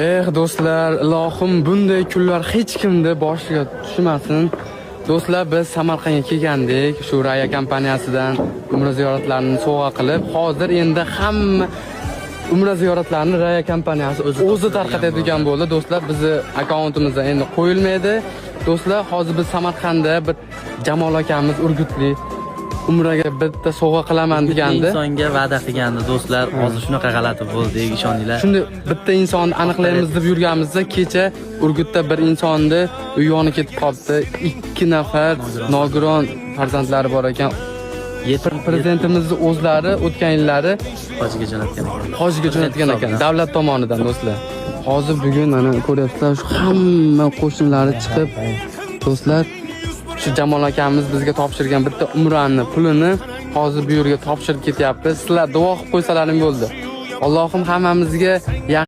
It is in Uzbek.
Do'stlar, ilohim bunday kunlar hech kimni boshiga tushmasin. Do'stlar, biz Samarqandga kelgandik. Shu Raya kompaniyasidan umra ziyoratlarini sovg'a qilib, hozir endi hamma umra ziyoratlarini Raya kompaniyasi o'zi tarqatadigan bo'ldi. Do'stlar, bizni akkauntimizda endi qo'yilmaydi. Do'stlar, hozir biz Samarqandda bir Jamol akamiz Urgutli umraga bitta sovg'a qilaman degandi. Insonga va'da qilgandi do'stlar. Hozir shunaqa g'alati bo'ldi, ishoninglar. Shunda bitta insonni aniqlaymiz deb yurganimizda kecha Urgutda bir insonni uyoni ketib qoldi. 2 nafar nogiron farzandlari bor ekan. Prezidentimizni o'zlari o'tgan yillari hojiga jo'natgan ekan. Hojiga jo'natgan ekan davlat tomonidan do'stlar. Hozir bugun mana ko'ryapsizlar, shu hamma qo'shnilari chiqib do'stlar shu Jamol akamiz bizga topshirgan bitta umrani pulini hozir bu yerga topshirib ketyapti. Sizlar duo qilib qo'ysalaring bo'ldi. Allohim hammamizga